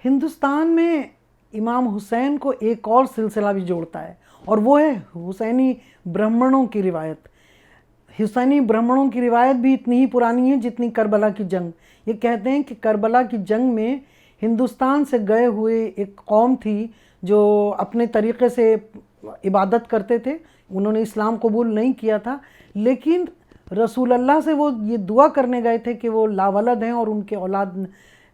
ہندوستان میں امام حسین کو ایک اور سلسلہ بھی جوڑتا ہے، اور وہ ہے حسینی برہمنوں کی روایت۔ حسینی برہمنوں کی روایت بھی اتنی ہی پرانی ہے جتنی کربلا کی جنگ۔ یہ کہتے ہیں کہ کربلا کی جنگ میں ہندوستان سے گئے ہوئے ایک قوم تھی جو اپنے طریقے سے عبادت کرتے تھے، انہوں نے اسلام قبول نہیں کیا تھا، لیکن رسول اللہ سے وہ یہ دعا کرنے گئے تھے کہ وہ لاولد ہیں اور ان کے اولاد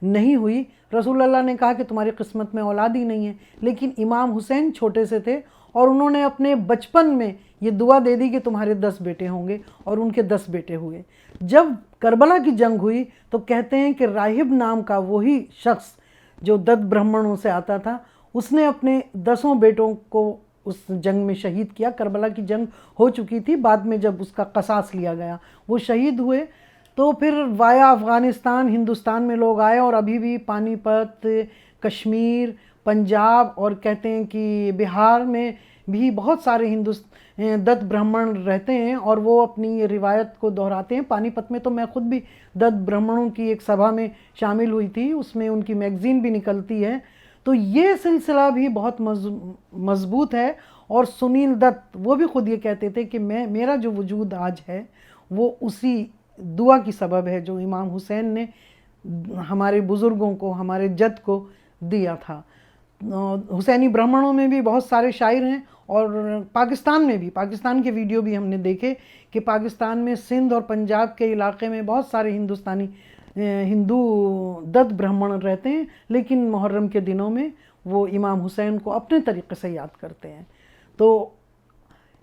نہیں ہوئی۔ رسول اللہ نے کہا کہ تمہاری قسمت میں اولاد ہی نہیں ہے، لیکن امام حسین چھوٹے سے تھے اور انہوں نے اپنے بچپن میں یہ دعا دے دی کہ تمہارے 10 بیٹے ہوں گے، اور ان کے 10 بیٹے ہوئے۔ جب کربلا کی جنگ ہوئی تو کہتے ہیں کہ راہب نام کا وہی شخص جو 10 برہمنوں سے آتا تھا، اس نے اپنے 10 بیٹوں کو اس جنگ میں شہید کیا۔ کربلا کی جنگ ہو چکی تھی، بعد میں جب اس کا قصاص لیا گیا وہ شہید ہوئے، تو پھر وایا افغانستان ہندوستان میں لوگ آئے، اور ابھی بھی پانی پت، کشمیر، پنجاب اور کہتے ہیں کہ بہار میں بھی بہت سارے دت برہمن رہتے ہیں، اور وہ اپنی یہ روایت کو دہراتے ہیں۔ پانی پت میں تو میں خود بھی دت برہمنوں کی ایک سبھا میں شامل ہوئی تھی، اس میں ان کی میگزین بھی نکلتی ہے۔ تو یہ سلسلہ بھی بہت مضبوط ہے، اور سنیل دت وہ بھی خود یہ کہتے تھے کہ میرا جو وجود آج ہے وہ اسی دعا کی سبب ہے جو امام حسین نے ہمارے بزرگوں کو، ہمارے جد کو دیا تھا۔ حسینی برہمنوں میں بھی بہت سارے شاعر ہیں، اور پاکستان میں بھی، پاکستان کے ویڈیو بھی ہم نے دیکھے کہ پاکستان میں سندھ اور پنجاب کے علاقے میں بہت سارے ہندو دت برہمن رہتے ہیں، لیکن محرم کے دنوں میں وہ امام حسین کو اپنے طریقے سے یاد کرتے ہیں۔ تو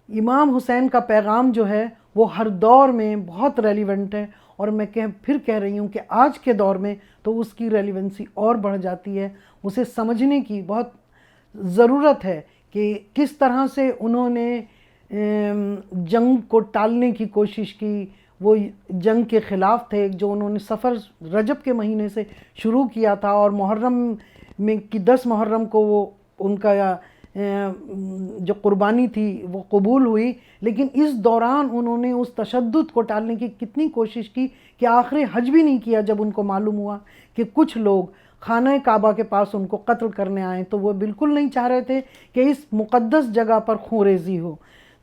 امام حسین کا پیغام جو ہے وہ ہر دور میں بہت ریلیونٹ ہے، اور میں پھر کہہ رہی ہوں کہ آج کے دور میں تو اس کی ریلیونسی اور بڑھ جاتی ہے۔ اسے سمجھنے کی بہت ضرورت ہے کہ کس طرح سے انہوں نے جنگ کو ٹالنے کی کوشش کی۔ وہ جنگ کے خلاف تھے جو انہوں نے سفر رجب کے مہینے سے شروع کیا تھا، اور محرم میں کی 10 محرم کو وہ ان کا جو قربانی تھی وہ قبول ہوئی، لیکن اس دوران انہوں نے اس تشدد کو ٹالنے کی کتنی کوشش کی کہ آخر حج بھی نہیں کیا جب ان کو معلوم ہوا کہ کچھ لوگ خانہ کعبہ کے پاس ان کو قتل کرنے آئے، تو وہ بالکل نہیں چاہ رہے تھے کہ اس مقدس جگہ پر خون ریزی ہو۔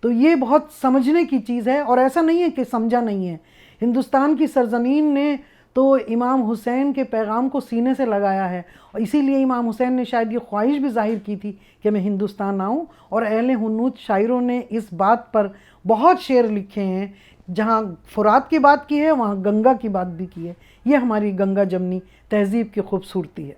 تو یہ بہت سمجھنے کی چیز ہے، اور ایسا نہیں ہے کہ سمجھا نہیں ہے۔ ہندوستان کی سرزمین نے تو امام حسین کے پیغام کو سینے سے لگایا ہے، اور اسی لیے امام حسین نے شاید یہ خواہش بھی ظاہر کی تھی کہ میں ہندوستان آؤں، اور اہل ہنود شاعروں نے اس بات پر بہت شعر لکھے ہیں۔ جہاں فرات کی بات کی ہے وہاں گنگا کی بات بھی کی ہے۔ یہ ہماری گنگا جمنی تہذیب کی خوبصورتی ہے۔